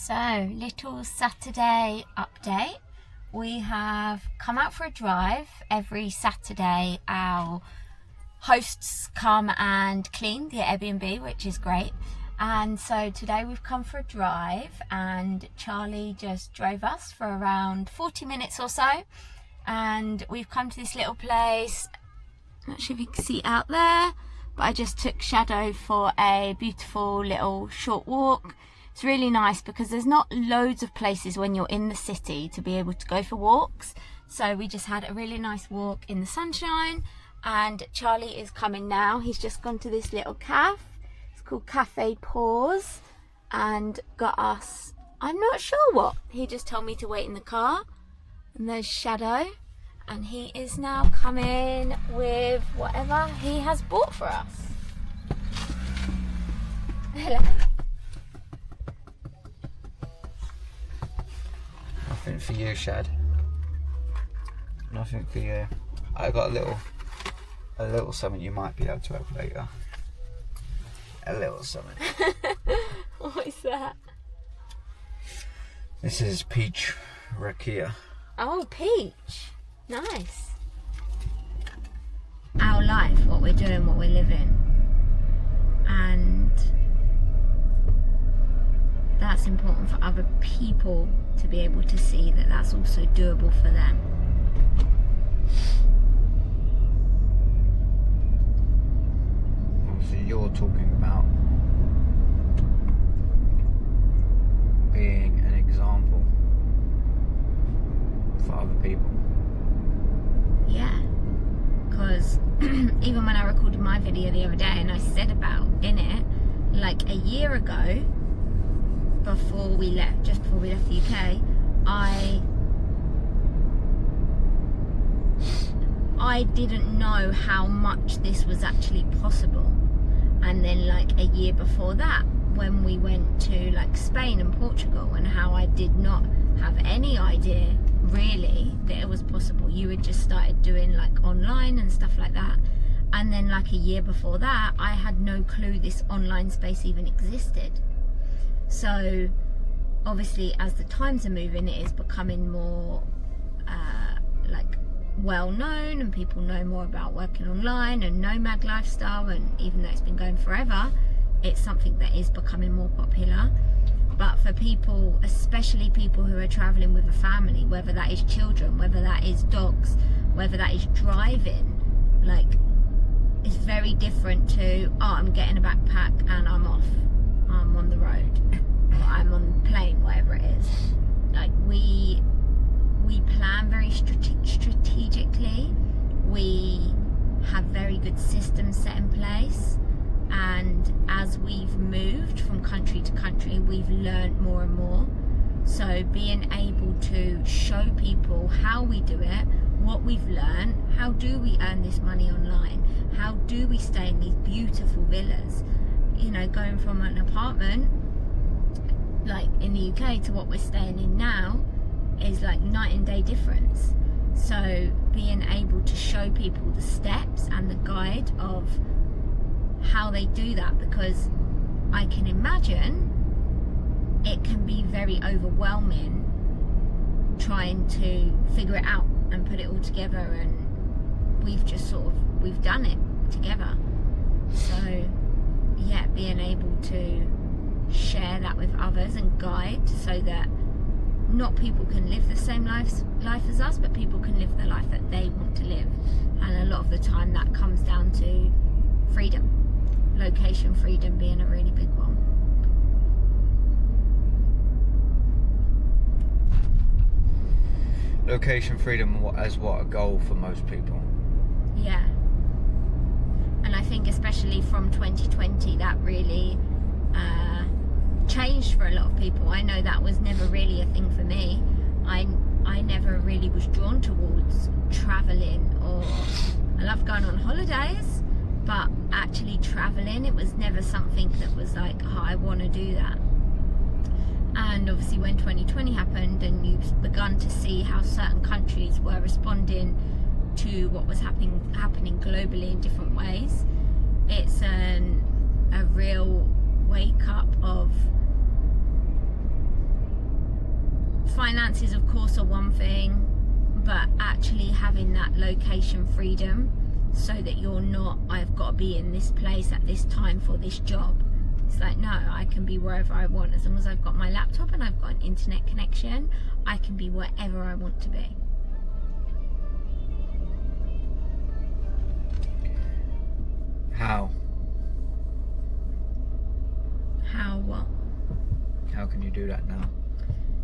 So, little Saturday update. We have come out for a drive. Every Saturday our hosts come and clean the Airbnb, which is great. And so today we've come for a drive and Charlie just drove us for around 40 minutes or so. And we've come to this little place. Not sure if you can see out there, but I just took Shadow for a beautiful little short walk. It's really nice because there's not loads of places when you're in the city to be able to go for walks. So we just had a really nice walk in the sunshine, and Charlie is coming now. He's just gone to this little cafe. It's called Cafe Pause, and got us, I'm not sure what. He just told me to wait in the car. And there's Shadow, and he is now coming with whatever he has bought for us. Hello. Nothing for you, Shad. Nothing for you. I got a little something you might be able to have later. A little something. What is that? This is peach rakia. Oh, peach. Nice. Our life, what we're doing, what we're living. And that's important for other people to be able to see that that's also doable for them. Obviously you're talking about being an example for other people. Yeah, because even when I recorded my video the other day and I said about in it, like a year ago, just before we left the UK, I didn't know how much this was actually possible. And then like a year before that, when we went to like Spain and Portugal, and how I did not have any idea really that it was possible. You had just started doing like online and stuff like that. And then like a year before that, I had no clue this online space even existed. So obviously as the times are moving, it is becoming more like well known, and people know more about working online and nomad lifestyle, and even though it's been going forever, it's something that is becoming more popular. But for people, especially people who are traveling with a family, whether that is children, whether that is dogs, whether that is driving, like it's very different to, oh, I'm getting a backpack and I'm off, I'm on the road, or I'm on the plane, whatever it is. Like we plan very strategically. We have very good systems set in place, and as we've moved from country to country, we've learned more and more. So being able to show people how we do it, what we've learned, how do we earn this money online, how do we stay in these beautiful villas, you know, going from an apartment like in the UK to what we're staying in now is like night and day difference. So being able to show people the steps and the guide of how they do that, because I can imagine it can be very overwhelming trying to figure it out and put it all together, and we've done it together. So yeah, being able to share that with others and guide, so that not people can live the same life as us, but people can live the life that they want to live. And a lot of the time that comes down to freedom, location freedom being a really big one. Location freedom as what, a goal for most people? Yeah. And I think especially from 2020, that really changed for a lot of people. I know that was never really a thing for me. I never really was drawn towards traveling, or I love going on holidays, but actually traveling, it was never something that was like, oh, I want to do that. And obviously when 2020 happened, and you've begun to see how certain countries were responding to what was happening globally in different ways, it's a real wake up of finances of course are one thing, but actually having that location freedom so that you're not, I've got to be in this place at this time for this job. It's like, no, I can be wherever I want. As long as I've got my laptop and I've got an internet connection, I can be wherever I want to be. How? How what? How can you do that now?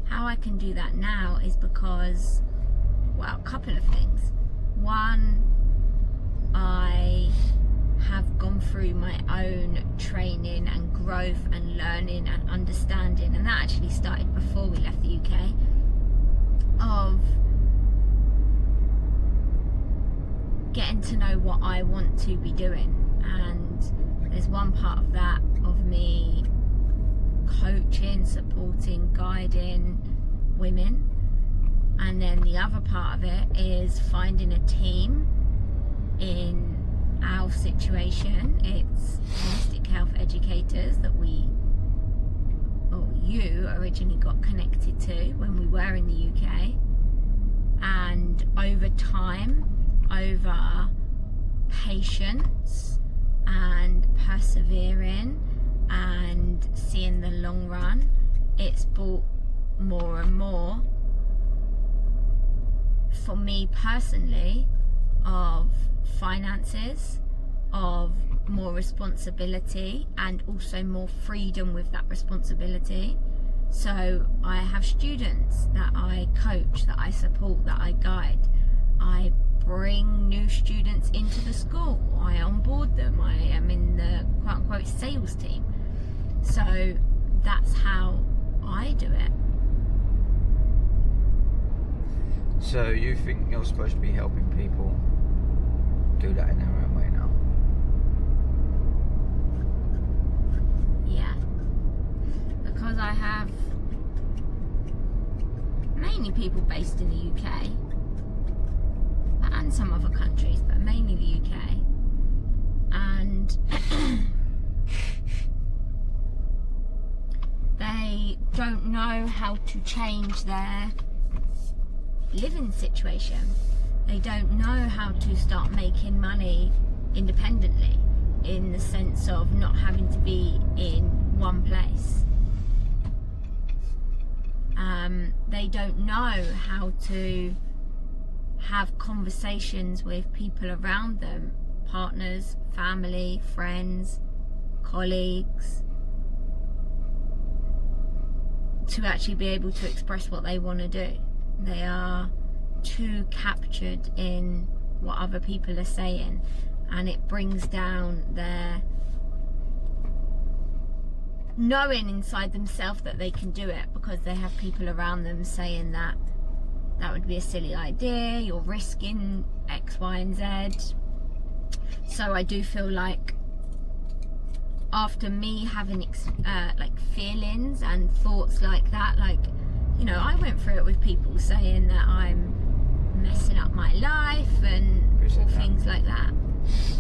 How I can do that now is because, well, a couple of things. One, I have gone through my own training and growth and learning and understanding, and that actually started before we left the UK, of getting to know what I want to be doing. And there's one part of that of me coaching, supporting, guiding women, and then the other part of it is finding a team. In our situation, it's holistic health educators that you originally got connected to when we were in the UK, and over time, over patience and persevering and seeing the long run, it's brought more and more for me personally of finances, of more responsibility, and also more freedom with that responsibility. So I have students that I coach, that I support, that I guide. I bring new students into the school. I onboard them. I am in the quote-unquote sales team. So that's how I do it. So you think you're supposed to be helping people do that in their own way now? Yeah. Because I have mainly people based in the UK and some other countries, but mainly the UK. And they don't know how to change their living situation. They don't know how to start making money independently, in the sense of not having to be in one place. They don't know how to have conversations with people around them, partners, family, friends, colleagues, to actually be able to express what they want to do. They are too captured in what other people are saying, and it brings down their knowing inside themselves that they can do it, because they have people around them saying that that would be a silly idea, you're risking X, Y, and Z. So I do feel like after me having like feelings and thoughts like that, like, you know, I went through it with people saying that I'm messing up my life and all things like that.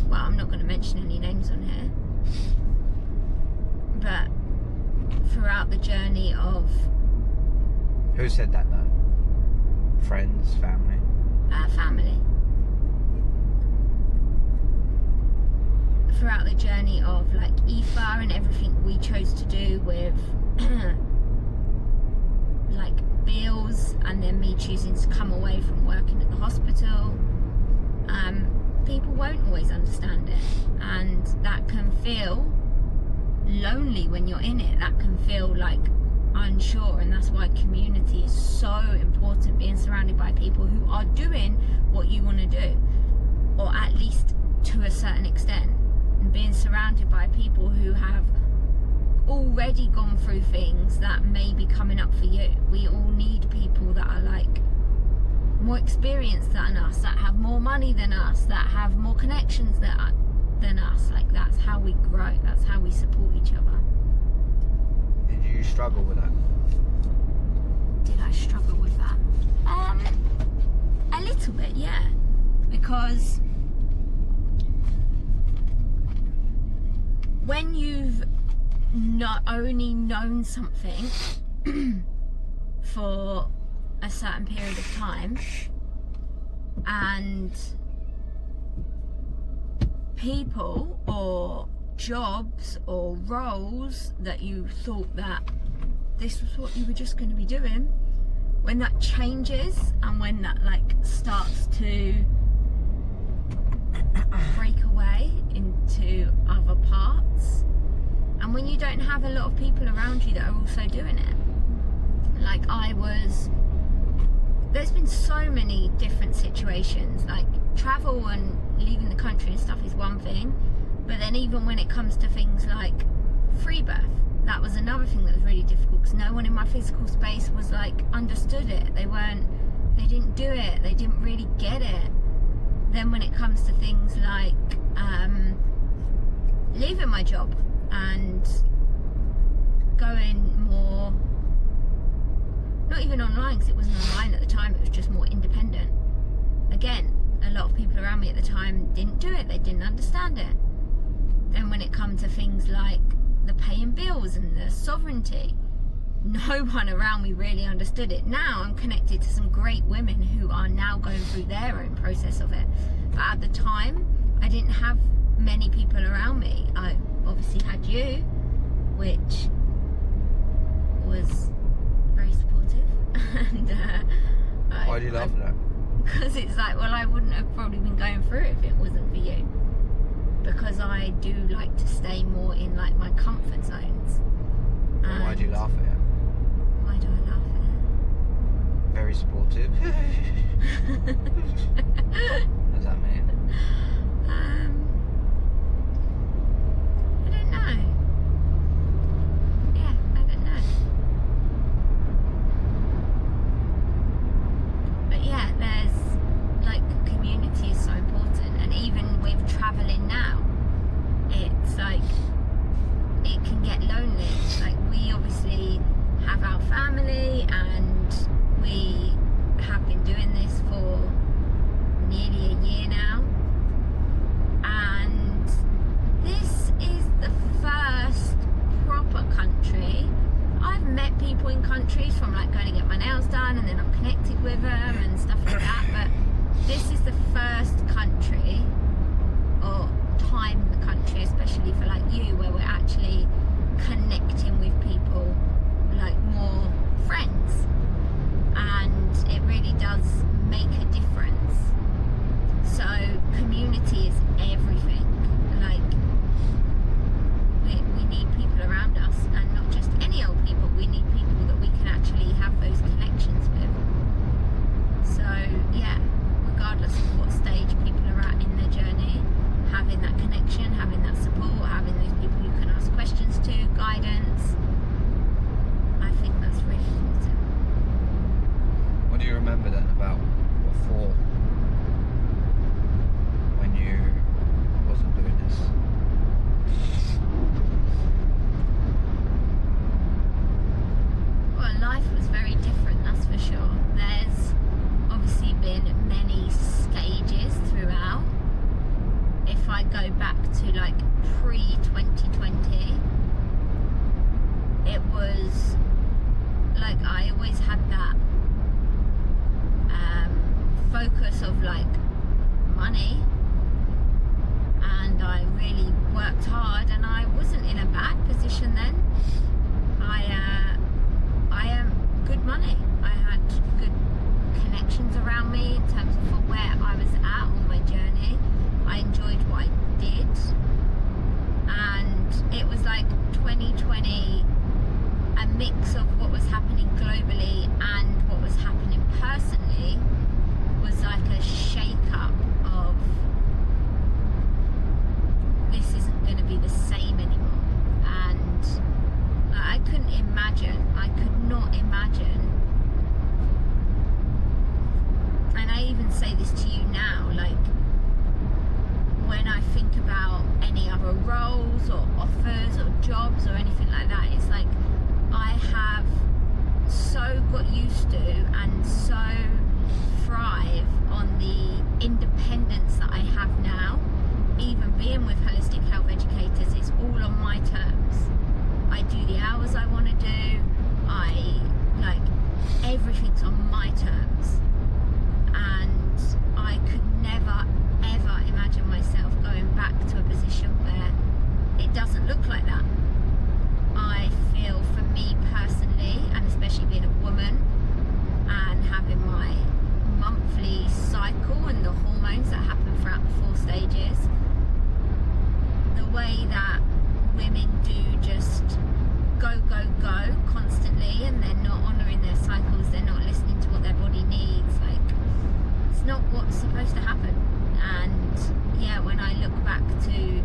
Well, I'm not going to mention any names on here, but throughout the journey of... Who said that though? Friends, family? Family. Throughout the journey of like EFA and everything we chose to do with like bills, and then me choosing to come away from working at the hospital, people won't always understand it, and that can feel lonely when you're in it. That can feel like unsure, and that's why community is so important, being surrounded by people who are doing what you want to do, or at least to a certain extent, and being surrounded by people who have already gone through things that may be coming up for you. We all need people that are like more experienced than us, that have more money than us, that have more connections than us. Like, that's how we grow, that's how we support each other. Did you struggle with that? Did I struggle with that? A little bit, yeah, because when you've not only known something for a certain period of time, and people or jobs or roles that you thought that this was what you were just going to be doing, when that changes and when that like starts to break away into other parts, and when you don't have a lot of people around you that are also doing it, like there's been so many different situations. Like travel and leaving the country and stuff is one thing, but then even when it comes to things like free birth, that was another thing that was really difficult, because no one in my physical space was like understood it. They didn't do it, they didn't really get it. Then when it comes to things like leaving my job and going more, not even online, because it wasn't online at the time, it was just more independent. Again, a lot of people around me at the time didn't do it, they didn't understand it. Then when it comes to things like the paying bills and the sovereignty, no one around me really understood it. Now I'm connected to some great women who are now going through their own process of it, but at the time I didn't have many people around me. I obviously had you, which was very supportive. And why do you laugh at that? Because it's like, well, I wouldn't have probably been going through it if it wasn't for you, because I do like to stay more in like my comfort zones. And why do you laugh at it? Why do I laugh at it? Very supportive. What does that mean? I don't know. Yeah, I don't know. But yeah, there's like, community is so important, and even with traveling now, it's like it can get lonely. Like, we obviously have our family and we have been doing this for nearly a year now, and this is the first proper country. I've met people in countries from like going to get my nails done, and then I've connected with them and stuff like that, but this is the first country, or time in the country, especially for like you, where we're actually connecting with people, like more friends, and it really does make a difference. So community is everything. Like, we need people around us, and not just any old people. We need people that we can actually have those connections with. So yeah, regardless of what stage people are at in their journey, having that connection, having that support, having those people you can ask questions to, guidance, I think that's really important. What do you remember then about before, when you wasn't doing this? Well, life was very different, that's for sure. There's obviously been many stages throughout. If I go back to like pre-2020, it was like I always had that focus of like money, and I really worked hard, and I wasn't in a bad position then. I am good money. I had good connections around me in terms of where I was at on my journey. I enjoyed what I did, and it was like 2020, a mix of what was happening globally and what was happening personally, was like a shake-up of, this isn't going to be the same anymore. And I could not imagine, and I even say this to you now, like, when I think about any other roles or offers or jobs or anything like that, it's like I have so got used to and so thrive on the independence that I have now. Even being with holistic health educators, it's all on my terms. I do the hours I want to do. I like everything's on my terms, and I could never ever imagine myself going back to a position where it doesn't look like that. I feel, for me personally, and especially being a woman and having my monthly cycle and the hormones that happen throughout the 4 stages, the way that women do just go constantly, and they're not honouring their cycles, they're not listening to what their body needs, like, it's not what's supposed to happen. And yeah, when I look back to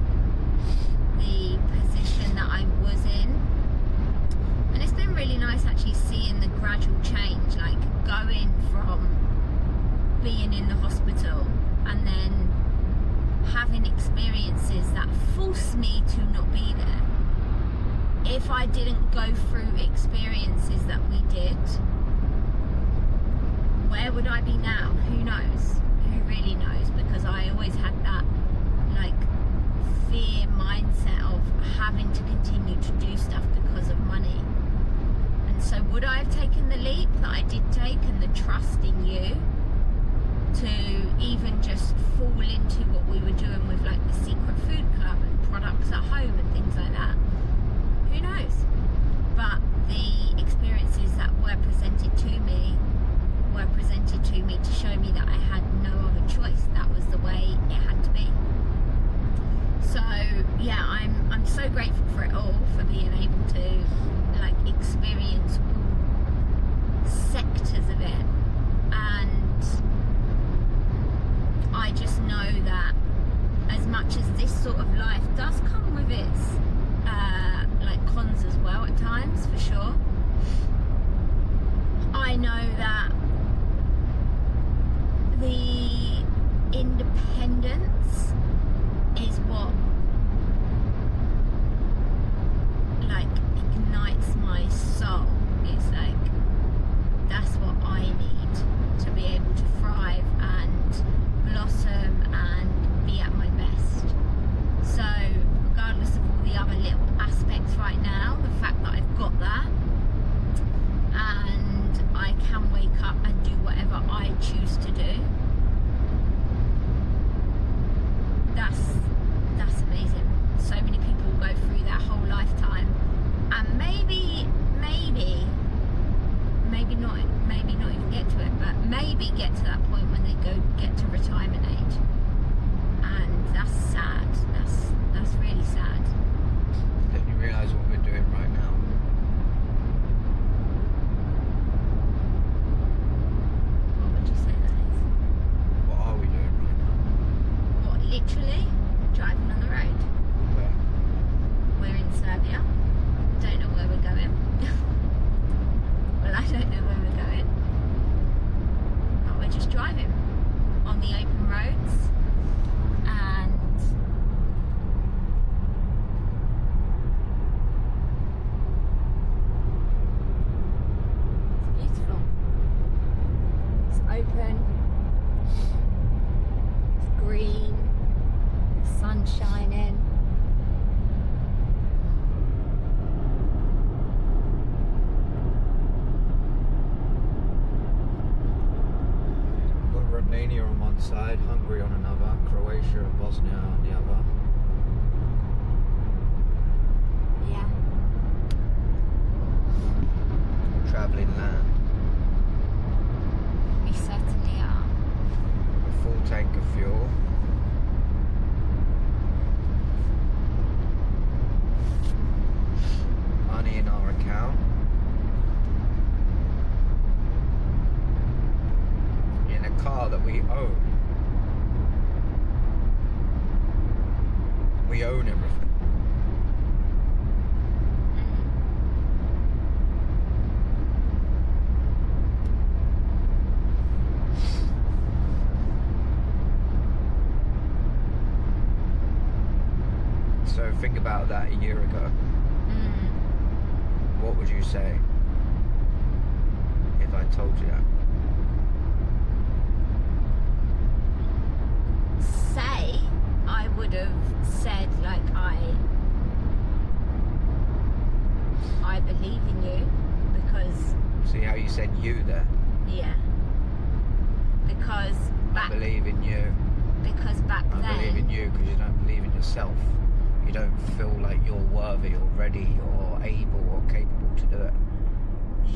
the position that I was in, and it's been really nice actually seeing the gradual change, like going from being in the hospital and then having experiences that force me to not be there. If I didn't go through experiences that we did, where would I be now? Who knows? Who really knows? Because I always had that like fear mindset of having to continue to do stuff because of money. And so would I have taken the leap that I did take, and the trust in you to even just fall into what we were doing with like the secret food club and products at home and things like that? Who knows? But the experiences that were presented to me to show me that I had no other choice. That was the way it had to be. So yeah, I'm so grateful for it all, for being able to like experience all sectors of it. And I just know that as much as this sort of life does come with its like cons as well at times, for sure, I know that the independence is what like ignites my soul. It's like that's what I need to be able to thrive and blossom and be at my best. So regardless of all the other little aspects right now, the fact that I've got that and I can wake up and do whatever I choose to do, that's amazing. So many people go through their whole lifetime and maybe not even get to it, but maybe get to that point when they get to retirement age, and that's sad. That's really sad. Don't you realise what we're doing right now? What would you say that is? What are we doing right now? What, literally driving on the road? Where? We're in Serbia. Don't know where we're going. Well, I don't know where we're going, but we're just driving on the open roads, and it's beautiful. It's open, it's green, the sun's shining. Romania on one side, Hungary on another, Croatia and Bosnia on the other. Yeah. Travelling land. We certainly are. A full tank of fuel. Money in our account. In a car that we own. We own everything. So think about that a year ago. What would you say if I told you that? I would have said like I believe in you, because See how you you said you there. Yeah. Because I believe in you. Because back then... I believe in you because you don't believe in yourself. You don't feel like you're worthy or ready or able or capable to do it.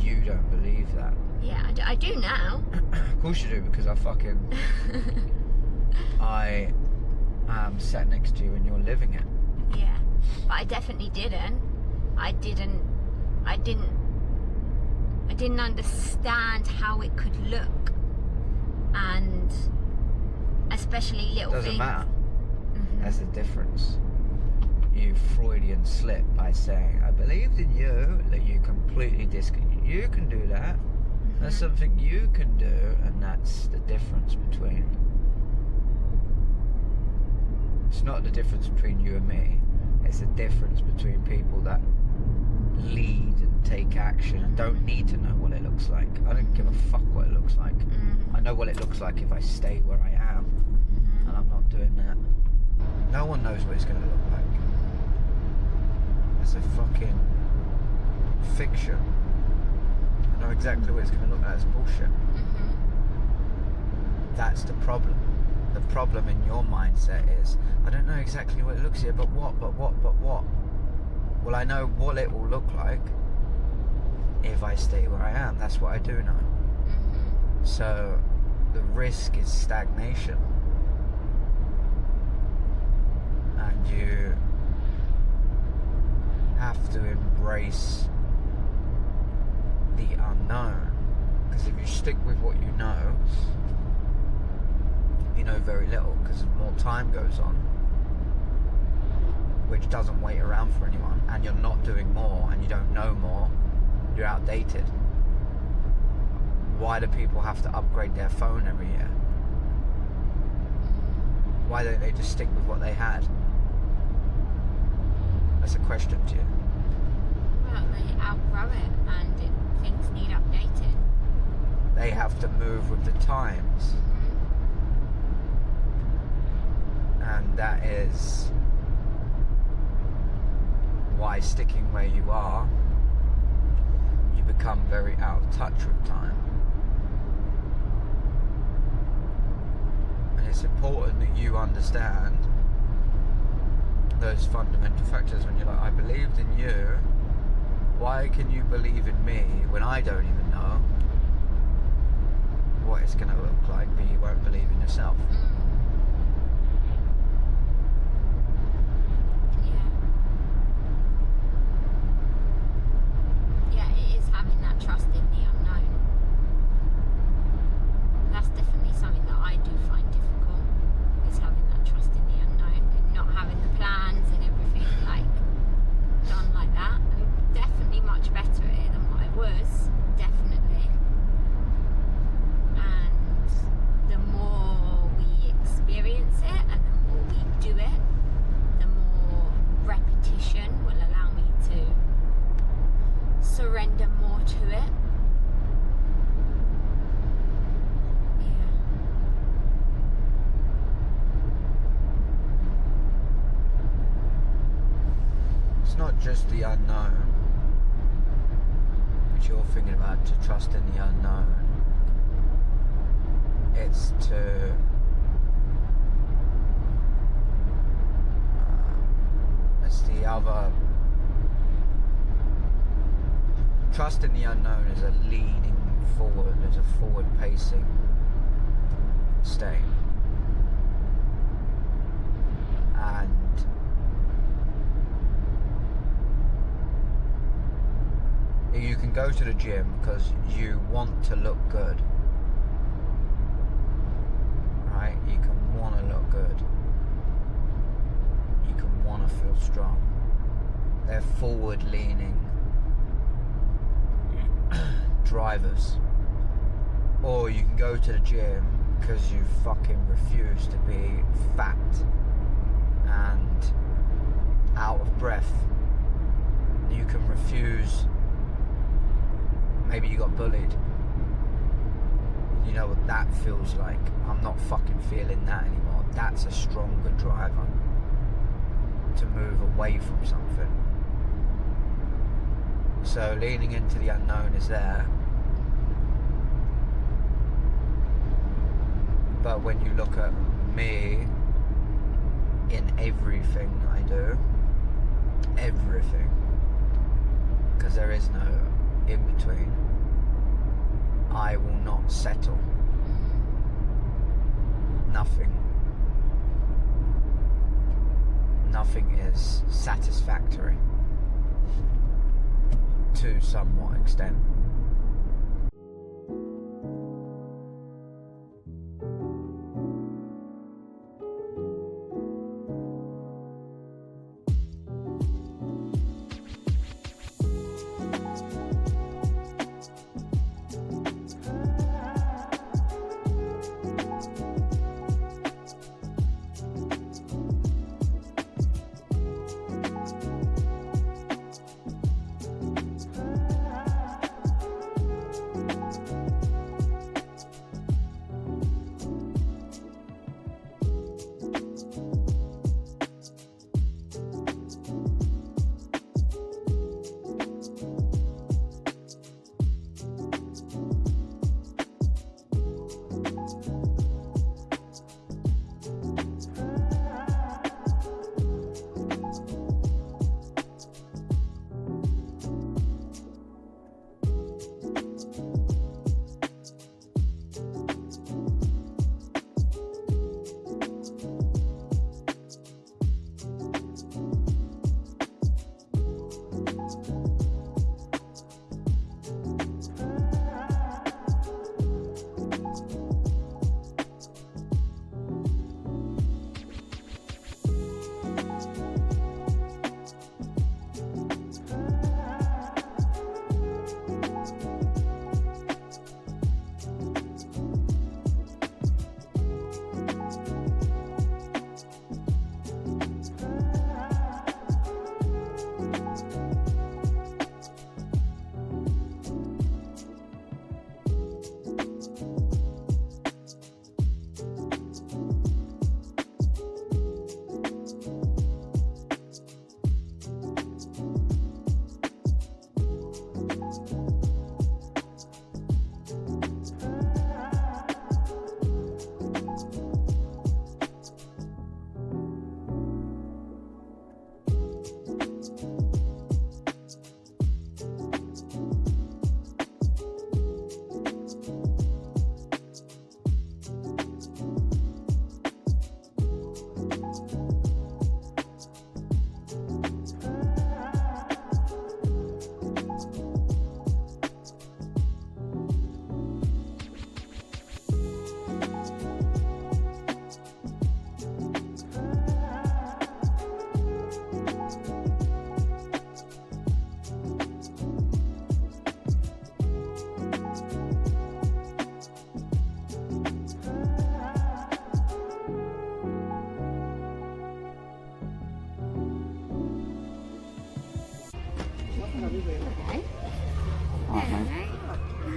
You don't believe that. Yeah, I do now. Of course you do, because I am sat next to you and you're living it. Yeah, but I definitely didn't. I didn't understand how it could look, and especially little things. Doesn't matter. Mm-hmm. There's a difference. You Freudian slip by saying, I believed in you, that you completely you can do that. Mm-hmm. That's something you can do, and that's the difference between... It's not the difference between you and me. It's the difference between people that lead and take action and don't need to know what it looks like. I don't give a fuck what it looks like. Mm-hmm. I know what it looks like if I stay where I am, mm-hmm. and I'm not doing that. No one knows what it's going to look like. It's a fucking fiction. I know exactly what it's going to look like. It's bullshit. Mm-hmm. That's the problem. The problem in your mindset is, I don't know exactly what it looks like, but what? Well, I know what it will look like if I stay where I am. That's what I do know. Mm-hmm. So the risk is stagnation. And you have to embrace the unknown. Because if you stick with what you know very little, because as more time goes on, which doesn't wait around for anyone, and you're not doing more and you don't know more, you're outdated. Why do people have to upgrade their phone every year? Why don't they just stick with what they had? That's a question to you. Well, they outgrow it, and things need updating. They have to move with the times. And that is why sticking where you are, you become very out of touch with time. And it's important that you understand those fundamental factors. When you're like, I believed in you, why can you believe in me when I don't even know what it's going to look like, but you won't believe in yourself? Trust in the unknown. That's definitely something that I do find difficult, is having that trust in the unknown and not having the plans and everything done like that. I'm definitely much better at it than what I was, definitely. And the more we experience it and the more we do it, the more repetition will allow me to surrender more to it. Yeah. It's not just the unknown which you're thinking about, to trust in the unknown. It's to it's the other. Trust in the unknown is a leaning forward, is a forward pacing state. And you can go to the gym because you want to look good. Right? You can want to look good. You can want to feel strong. They're forward leaning drivers. Or you can go to the gym because you fucking refuse to be fat and out of breath. You can refuse. Maybe you got bullied. You know what that feels like. I'm not fucking feeling that anymore. That's a stronger driver to move away from something. So leaning into the unknown is there. But when you look at me in everything I do, everything, because there is no in between, I will not settle. Nothing is satisfactory to somewhat extent.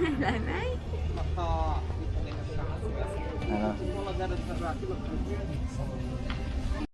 Hello, mate.